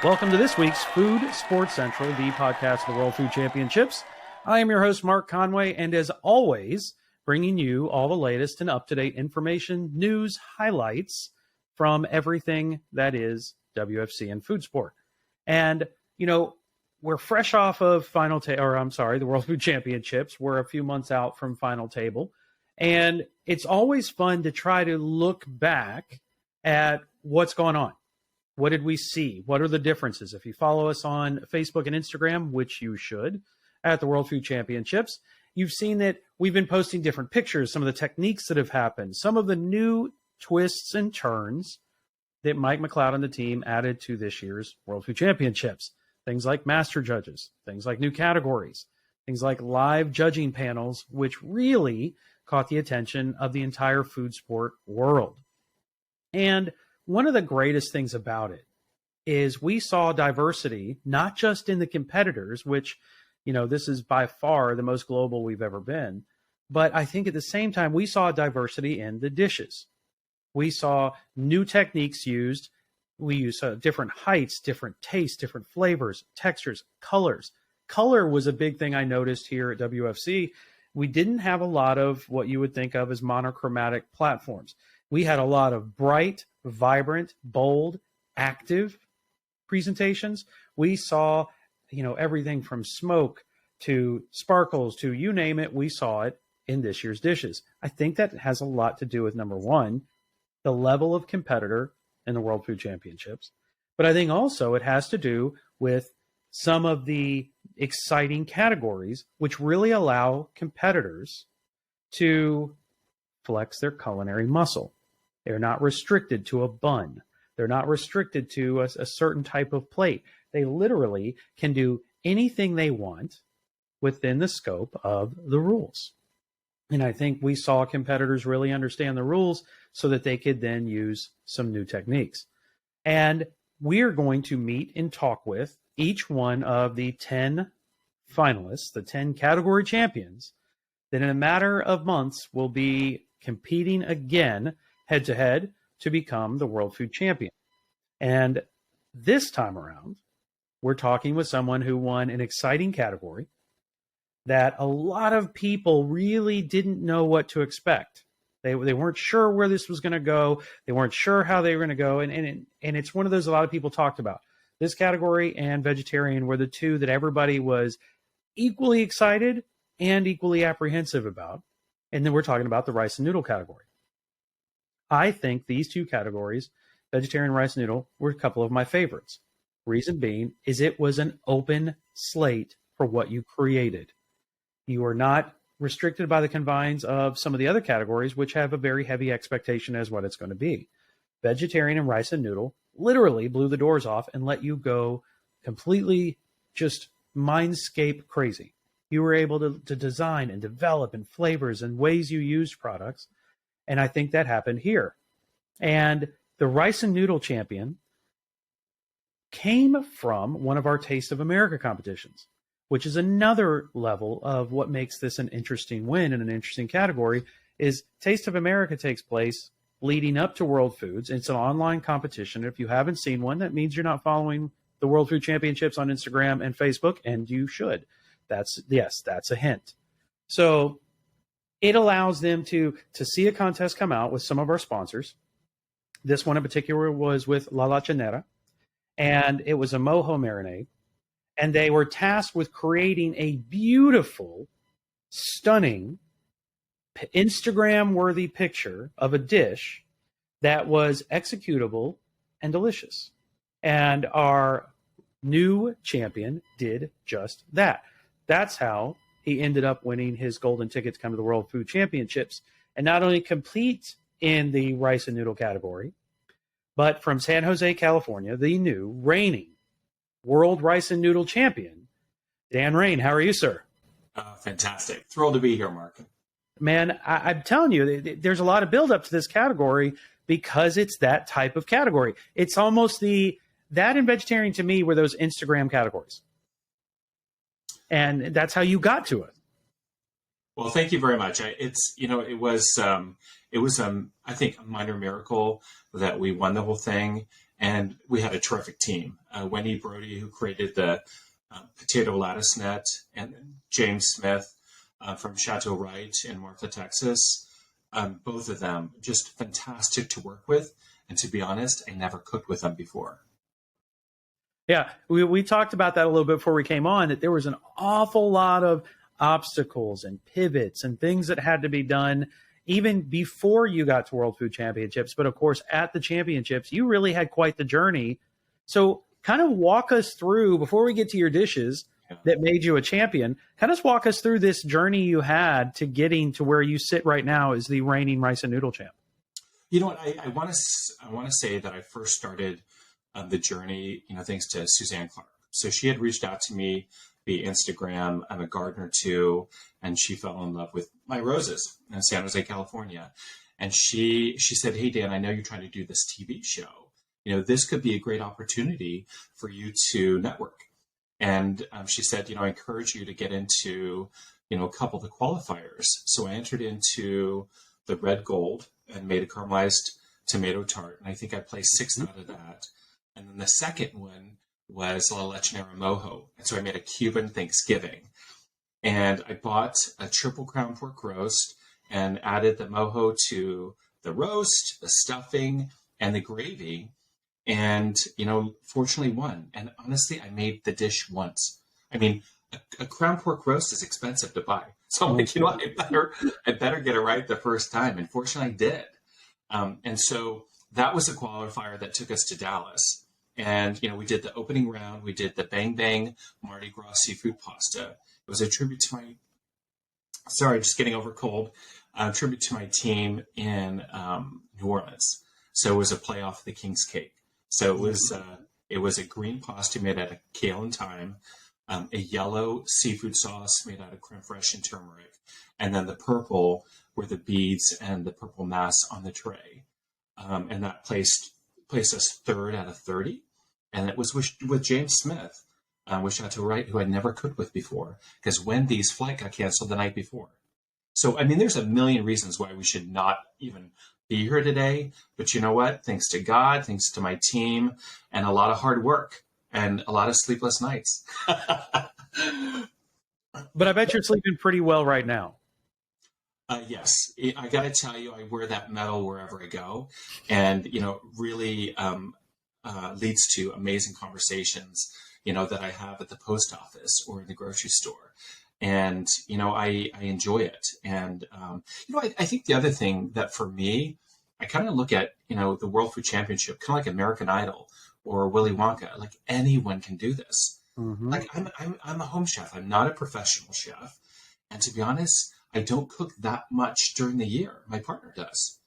Welcome to this week's Food Sports Central, the podcast of the World Food Championships. I am your host, Mark Conway, and as always, bringing you all the latest and up-to-date information, news, highlights from everything that is WFC and food sport. And, we're fresh off of the World Food Championships. We're a few months out from Final Table. And it's always fun to try to look back at what's going on. What did we see? What are the differences? If you follow us on Facebook and Instagram, which you should, at the World Food Championships, you've seen that we've been posting different pictures, some of the techniques that have happened, some of the new twists and turns that Mike McLeod and the team added to this year's World Food Championships. Things like master judges, things like new categories, things like live judging panels, which really caught the attention of the entire food sport world. And one of the greatest things about it is we saw diversity, not just in the competitors, which, this is by far the most global we've ever been. But I think at the same time, we saw diversity in the dishes. We saw new techniques used. We use different heights, different tastes, different flavors, textures, colors. Color was a big thing I noticed here at WFC. We didn't have a lot of what you would think of as monochromatic platforms. We had a lot of bright, vibrant, bold, active presentations. We saw, everything from smoke to sparkles to you name it. We saw it in this year's dishes. I think that has a lot to do with, number one, the level of competitor in the World Food Championships. But I think also it has to do with some of the exciting categories, which really allow competitors to flex their culinary muscle. They're not restricted to a bun. They're not restricted to a certain type of plate. They literally can do anything they want within the scope of the rules. And I think we saw competitors really understand the rules so that they could then use some new techniques. And we're going to meet and talk with each one of the 10 finalists, the 10 category champions, that in a matter of months will be competing again head-to-head to become the World Food Champion. And this time around, we're talking with someone who won an exciting category that a lot of people really didn't know what to expect. They weren't sure where this was going to go. They weren't sure how they were going to go. And it's one of those a lot of people talked about. This category and vegetarian were the two that everybody was equally excited and equally apprehensive about. And then we're talking about the rice and noodle category. I think these two categories, vegetarian, rice, noodle, were a couple of my favorites. Reason being is it was an open slate for what you created. You are not restricted by the confines of some of the other categories, which have a very heavy expectation as what it's going to be. Vegetarian and rice and noodle literally blew the doors off and let you go completely just mindscape crazy. You were able to design and develop in flavors and ways you used products. And I think that happened here. And the rice and noodle champion came from one of our Taste of America competitions, which is another level of what makes this an interesting win and an interesting category. Is Taste of America takes place leading up to World Foods. It's an online competition. If you haven't seen one, that means you're not following the World Food Championships on Instagram and Facebook, and you should. That's a hint. So it allows them to see a contest come out with some of our sponsors. This one in particular was with La Lachanera, and it was a mojo marinade. And they were tasked with creating a beautiful, stunning, Instagram-worthy picture of a dish that was executable and delicious. And our new champion did just that. That's how he ended up winning his golden ticket to come to the World Food Championships and not only compete in the rice and noodle category, but from San Jose, California, the new reigning World Rice and Noodle Champion, Dan Reighn. How are you, sir? Fantastic. Thrilled to be here, Mark. Man, I'm telling you, there's a lot of buildup to this category because it's that type of category. It's almost that and vegetarian to me were those Instagram categories. And that's how you got to it. Well, thank you very much. It was I think a minor miracle that we won the whole thing, and we had a terrific team. Wendy Brody, who created the potato lattice net, and James Smith from Chateau Wright in Marfa, Texas. Both of them just fantastic to work with. And to be honest, I never cooked with them before. Yeah, we talked about that a little bit before we came on, that there was an awful lot of obstacles and pivots and things that had to be done even before you got to World Food Championships. But of course, at the championships, you really had quite the journey. So kind of walk us through, before we get to your dishes that made you a champion, kind of walk us through this journey you had to getting to where you sit right now as the reigning rice and noodle champ. You know what? I want to say that I first started the journey, thanks to Suzanne Clark. So she had reached out to me via Instagram. I'm a gardener too, and she fell in love with my roses in San Jose, California. And she said, "Hey Dan, I know you're trying to do this TV show. This could be a great opportunity for you to network." And she said, "I encourage you to get into, a couple of the qualifiers." So I entered into the red gold and made a caramelized tomato tart, and I think I placed sixth out of that. And then the second one was La Lechonera Mojo. And so I made a Cuban Thanksgiving. And I bought a triple crown pork roast and added the mojo to the roast, the stuffing, and the gravy. And, fortunately won. And honestly, I made the dish once. I mean, a crown pork roast is expensive to buy. So I'm like, I better get it right the first time. And fortunately I did. And so that was a qualifier that took us to Dallas. And, we did the opening round. We did the Bang Bang Mardi Gras seafood pasta. It was a tribute to just getting over cold, tribute to my team in New Orleans. So it was a playoff of the King's Cake. So it was a green pasta made out of kale and thyme, a yellow seafood sauce made out of creme fraiche and turmeric, and then the purple were the beads and the purple mass on the tray. And that placed us third out of 30. And it was with James Smith, with Chateau Wright, who I'd never cooked with before, because Wendy's flight got canceled the night before. So, there's a million reasons why we should not even be here today. But you know what? Thanks to God, thanks to my team, and a lot of hard work and a lot of sleepless nights. But I bet you're sleeping pretty well right now. Yes, I got to tell you, I wear that medal wherever I go, and really leads to amazing conversations, that I have at the post office or in the grocery store, and I enjoy it. And I think the other thing that for me, I kind of look at the World Food Championship kind of like American Idol or Willy Wonka. Like anyone can do this. Mm-hmm. Like I'm a home chef. I'm not a professional chef, and to be honest, I don't cook that much during the year. My partner does.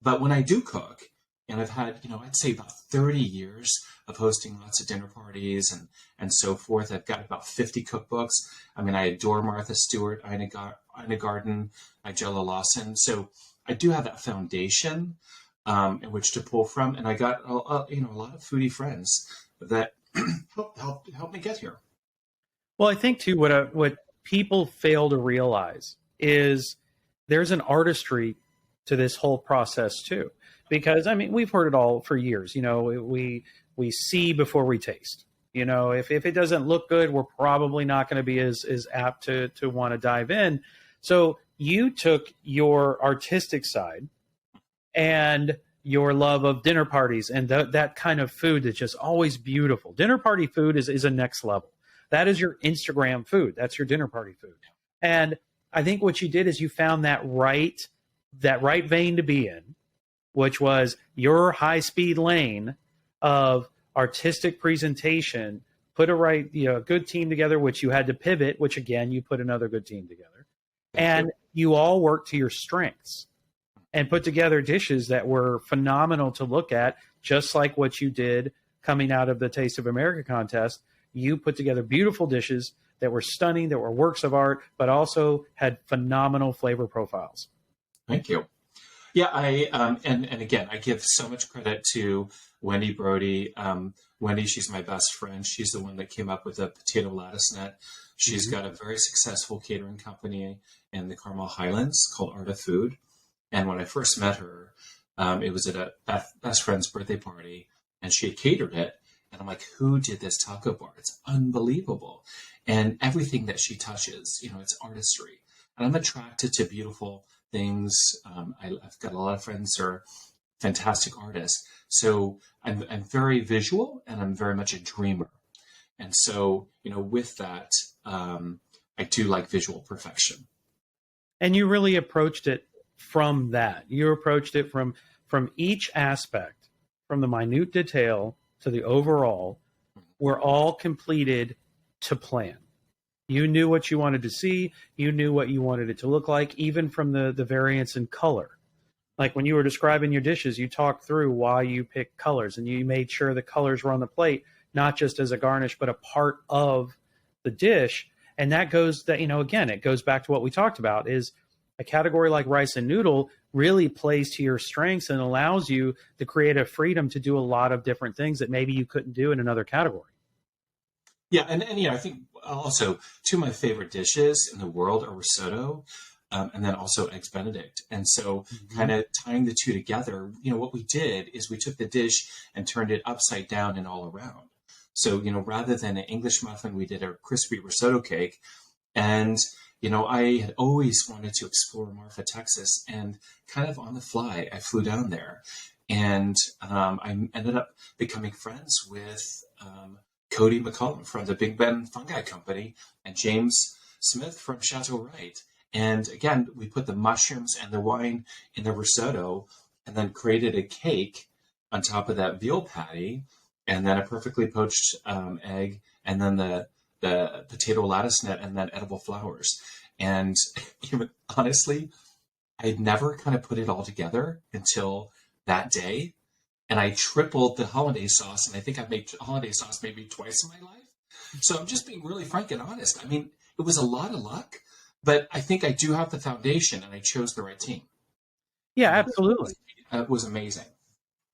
But when I do cook, and I've had, I'd say about 30 years of hosting lots of dinner parties and so forth. I've got about 50 cookbooks. I adore Martha Stewart, Ina Garten, Nigella Lawson. So I do have that foundation in which to pull from. And I got, a lot of foodie friends that help me get here. Well, I think, too, what people fail to realize is there's an artistry to this whole process too, because we've heard it all for years. We see before we taste. If it doesn't look good, we're probably not going to be as apt to want to dive in. So you took your artistic side and your love of dinner parties and that kind of food that's just always beautiful. Dinner party food is a next level. That is your Instagram food. That's your dinner party food. And I think what you did is you found that right vein to be in, which was your high-speed lane of artistic presentation, put a good team together, which you had to pivot, which again, you put another good team together. And you all worked to your strengths and put together dishes that were phenomenal to look at, just like what you did coming out of the Taste of America contest. You put together beautiful dishes that were stunning, that were works of art, but also had phenomenal flavor profiles. Thank you. Yeah, and again, I give so much credit to Wendy Brody. Wendy, she's my best friend. She's the one that came up with the potato lattice net. She's got a very successful catering company in the Carmel Highlands called Art of Food. And when I first met her, it was at a best friend's birthday party, and she had catered it. And I'm like, who did this taco bar? It's unbelievable. And everything that she touches, it's artistry. And I'm attracted to beautiful things. I've got a lot of friends who are fantastic artists. So I'm very visual, and I'm very much a dreamer. And so, with that, I do like visual perfection. And you really approached it from that. You approached it from each aspect, from the minute detail to the overall, were all completed to plan. You knew what you wanted to see. You knew what you wanted it to look like, even from the variance in color. Like when you were describing your dishes, you talked through why you picked colors, and you made sure the colors were on the plate, not just as a garnish, but a part of the dish. And that goes that, again, it goes back to what we talked about, is a category like rice and noodle really plays to your strengths and allows you the creative freedom to do a lot of different things that maybe you couldn't do in another category. Yeah, and I think also two of my favorite dishes in the world are risotto, and then also eggs Benedict. And so, kind of tying the two together, what we did is we took the dish and turned it upside down and all around. So, rather than an English muffin, we did a crispy risotto cake. And I had always wanted to explore Marfa, Texas, and kind of on the fly, I flew down there, and I ended up becoming friends with Cody McCollum from the Big Ben Fungi Company and James Smith from Chateau Wright. And again, we put the mushrooms and the wine in the risotto, and then created a cake on top of that veal patty, and then a perfectly poached egg, and then the potato lattice net, and then edible flowers. And even honestly, I'd never kind of put it all together until that day. And I tripled the hollandaise sauce, and I think I've made hollandaise sauce maybe twice in my life. So I'm just being really frank and honest. I mean, it was a lot of luck, but I think I do have the foundation, and I chose the right team. Yeah, absolutely. It was amazing.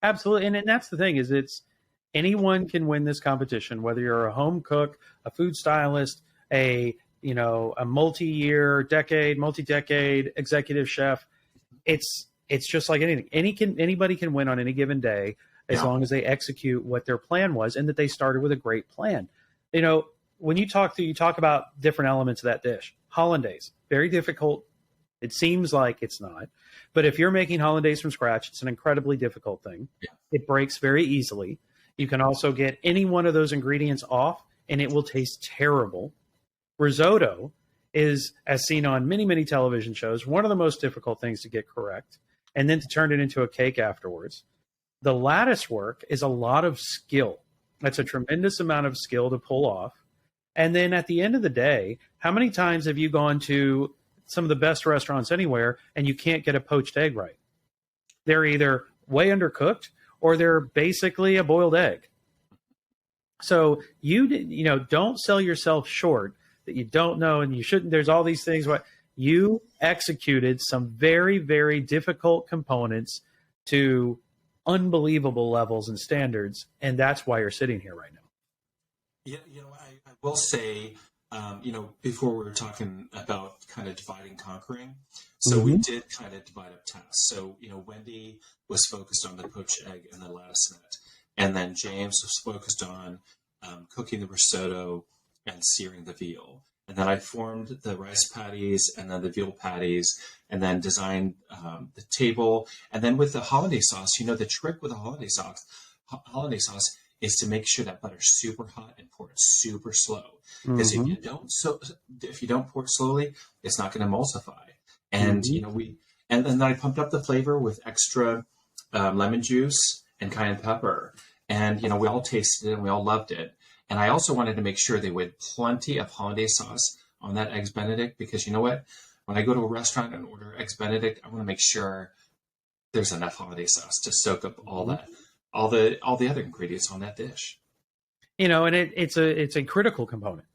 Absolutely. And that's the thing, is anyone can win this competition, whether you're a home cook, a food stylist, a multi-decade executive chef. It's just like anything. Anybody can win on any given day as long as they execute what their plan was, and that they started with a great plan. When you talk about different elements of that dish. Hollandaise, very difficult. It seems like it's not, but if you're making hollandaise from scratch, it's an incredibly difficult thing. Yeah. It breaks very easily. You can also get any one of those ingredients off, and it will taste terrible. Risotto is, as seen on many, many television shows, one of the most difficult things to get correct, and then to turn it into a cake afterwards. The lattice work is a lot of skill. That's a tremendous amount of skill to pull off. And then at the end of the day, how many times have you gone to some of the best restaurants anywhere and you can't get a poached egg right? They're either way undercooked or they're basically a boiled egg. So don't sell yourself short that you don't know, and you shouldn't. There's all these things. You executed some very, very difficult components to unbelievable levels and standards, and that's why you're sitting here right now. Yeah, I will say, before we were talking about kind of divide and conquering, so we did kind of divide up tasks. So, Wendy was focused on the poached egg and the lattice net, and then James was focused on cooking the risotto and searing the veal. And then I formed the rice patties and then the veal patties, and then designed the table. And then with the hollandaise sauce, the trick with the hollandaise sauce is to make sure that butter's super hot and pour it super slow. Because if you don't pour it slowly, it's not going to emulsify. And and then I pumped up the flavor with extra lemon juice and cayenne pepper. And we all tasted it and we all loved it. And I also wanted to make sure they would plenty of hollandaise sauce on that eggs Benedict, because you know what? When I go to a restaurant and order eggs Benedict, I want to make sure there's enough hollandaise sauce to soak up all the other ingredients on that dish. And it's a critical component.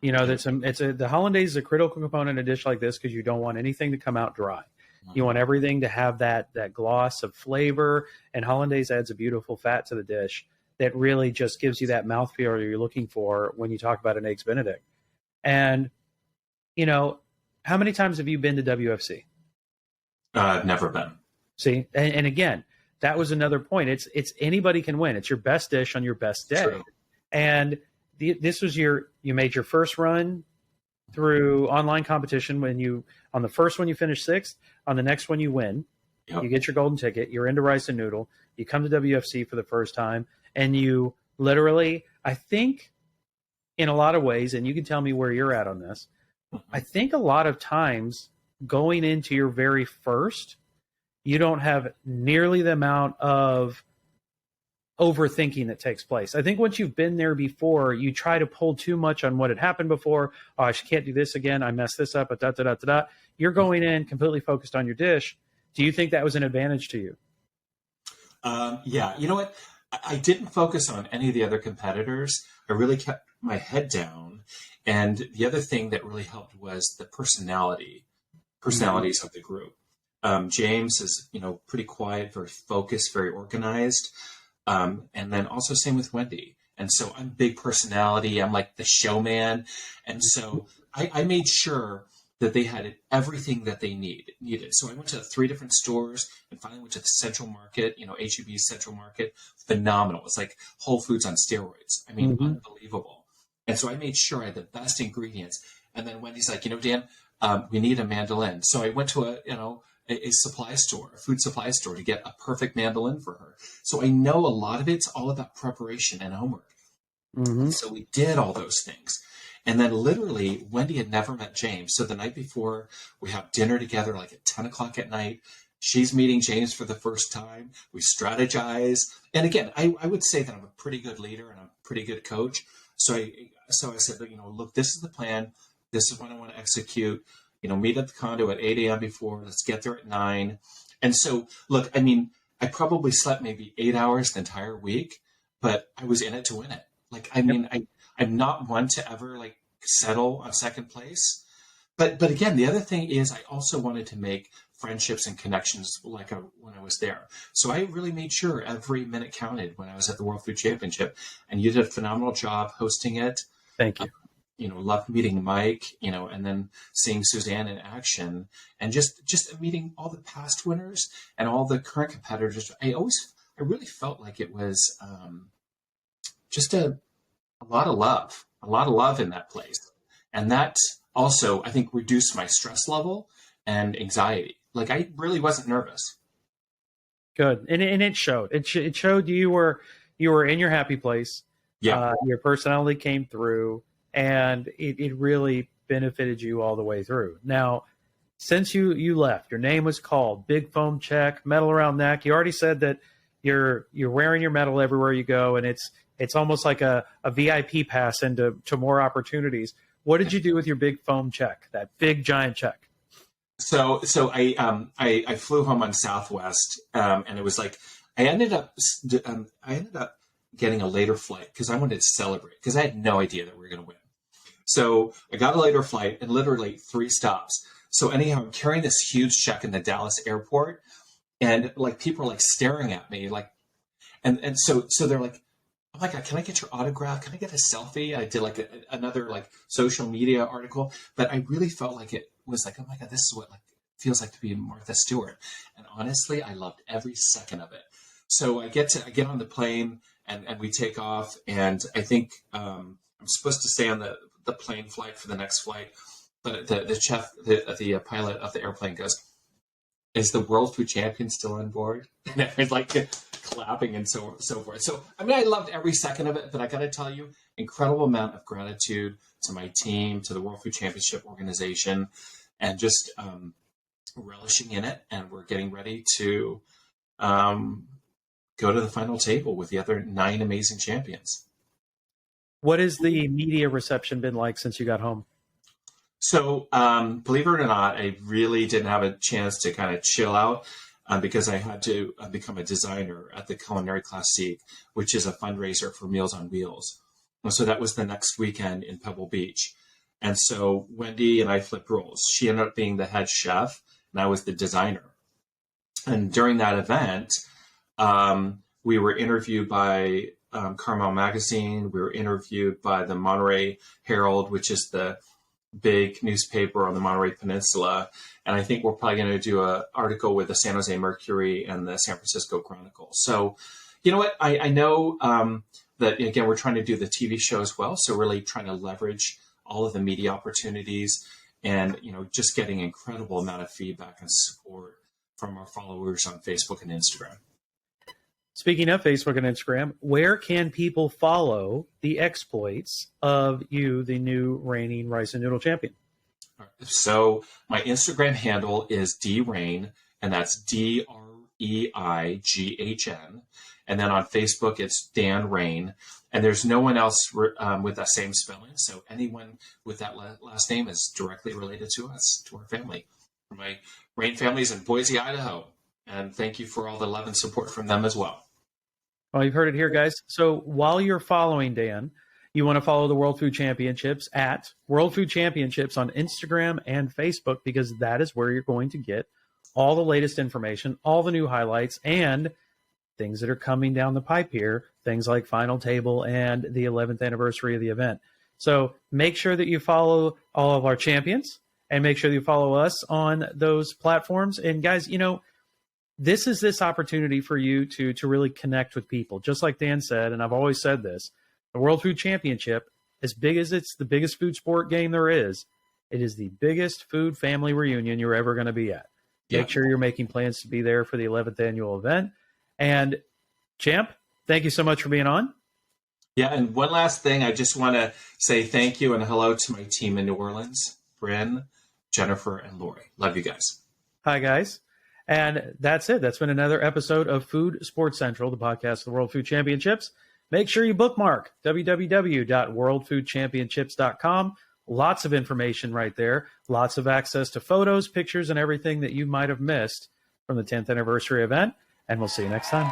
The hollandaise is a critical component in a dish like this, because you don't want anything to come out dry. You want everything to have that gloss of flavor, and hollandaise adds a beautiful fat to the dish that really just gives you that mouthfeel you're looking for when you talk about an eggs Benedict. And, how many times have you been to WFC? Never been. See, and again, that was another point. It's anybody can win. It's your best dish on your best day. True. And this was you made your first run through online competition on the first one you finish sixth, on the next one you win. Yep. You get your golden ticket, you're into rice and noodle, you come to WFC for the first time, and you literally, I think in a lot of ways, and you can tell me where you're at on this, I think a lot of times going into your very first, you don't have nearly the amount of overthinking that takes place. I think once you've been there before, you try to pull too much on what had happened before. Oh, I can't do this again. I messed this up. You're going in completely focused on your dish. Do you think that was an advantage to you? Yeah. You know what? I didn't focus on any of the other competitors. I really kept my head down. And the other thing that really helped was the personalities of the group. James is, pretty quiet, very focused, very organized. And then also same with Wendy. And so I'm big personality. I'm like the showman. And so I made sure that they had everything that they needed. So I went to 3 different stores and finally went to the Central Market, HEB's Central Market. Phenomenal. It's like Whole Foods on steroids. I mean, unbelievable. And so I made sure I had the best ingredients. And then Wendy's like, Dan, we need a mandolin. So I went to a supply store, a food supply store, to get a perfect mandolin for her. So I know a lot of it's all about preparation and homework. Mm-hmm. So we did all those things. And then literally Wendy had never met James. So the night before we have dinner together, like at 10 o'clock at night, she's meeting James for the first time. We strategize. And again, I would say that I'm a pretty good leader and I'm a pretty good coach. So I said, look, this is the plan. This is what I want to execute. Meet at the condo at 8 a.m. before. Let's get there at 9. And so, look, I probably slept maybe 8 hours the entire week, but I was in it to win it. I'm not one to ever settle on second place. But again, the other thing is I also wanted to make friendships and connections when I was there. So I really made sure every minute counted when I was at the World Food Championship. And you did a phenomenal job hosting it. Thank you. Loved meeting Mike, and then seeing Suzanne in action, and just meeting all the past winners and all the current competitors. I really felt like it was just a lot of love in that place. And that also, I think, reduced my stress level and anxiety. I really wasn't nervous. Good. And it showed. It showed you were in your happy place. Yeah. Your personality came through. And it really benefited you all the way through. Now, since you left, your name was called, big foam check, medal around neck. You already said that you're wearing your medal everywhere you go, and it's almost like a VIP pass into more opportunities. What did you do with your big foam check, that big giant check? So I flew home on Southwest, and it was I ended up getting a later flight because I wanted to celebrate because I had no idea that we were going to win. So I got a later flight and literally 3 stops. So anyhow, I'm carrying this huge check in the Dallas airport, and people are staring at me and so they're like, oh my God, can I get your autograph? Can I get a selfie? I did another social media article, but I really felt like it was oh my God, this is what feels like to be Martha Stewart. And honestly, I loved every second of it. So I get on the plane and we take off, and I think I'm supposed to stay on the plane flight for the next flight. But the pilot of the airplane goes, "Is the World Food Champion still on board?" And everyone's clapping and so forth. So I loved every second of it. But I got to tell you, incredible amount of gratitude to my team, to the World Food Championship organization, and just relishing in it. And we're getting ready to go to the final table with the other 9 amazing champions. What has the media reception been like since you got home? So, believe it or not, I really didn't have a chance to kind of chill out because I had to become a designer at the Culinary Classique, which is a fundraiser for Meals on Wheels. And so that was the next weekend in Pebble Beach. And so Wendy and I flipped roles. She ended up being the head chef, and I was the designer. And during that event, we were interviewed by Carmel Magazine. We were interviewed by the Monterey Herald, which is the big newspaper on the Monterey Peninsula. And I think we're probably going to do an article with the San Jose Mercury and the San Francisco Chronicle. So, you know what? I know that, again, we're trying to do the TV show as well. So really trying to leverage all of the media opportunities and, just getting incredible amount of feedback and support from our followers on Facebook and Instagram. Speaking of Facebook and Instagram, where can people follow the exploits of you, the new reigning rice and noodle champion? So my Instagram handle is Reighn, and that's DREIGHN. And then on Facebook, it's Dan Reighn. And there's no one else with that same spelling. So anyone with that last name is directly related to us, to our family. My Reighn family's in Boise, Idaho. And thank you for all the love and support from them as well. Well, you've heard it here, guys. So while you're following Dan, you want to follow the World Food Championships at World Food Championships on Instagram and Facebook, because that is where you're going to get all the latest information, all the new highlights, and things that are coming down the pipe here, things like Final Table and the 11th anniversary of the event. So make sure that you follow all of our champions and make sure that you follow us on those platforms. And guys, this is this opportunity for you to really connect with people. Just like Dan said, and I've always said this, the World Food Championship, as big as it's the biggest food sport game there is, it is the biggest food family reunion you're ever going to be at. Yeah. Make sure you're making plans to be there for the 11th annual event. And Champ, thank you so much for being on. Yeah, and one last thing, I just want to say thank you and hello to my team in New Orleans, Bryn, Jennifer, and Lori. Love you guys. Hi, guys. And that's it. That's been another episode of Food Sports Central, the podcast of the World Food Championships. Make sure you bookmark www.worldfoodchampionships.com. Lots of information right there. Lots of access to photos, pictures, and everything that you might have missed from the 10th anniversary event. And we'll see you next time.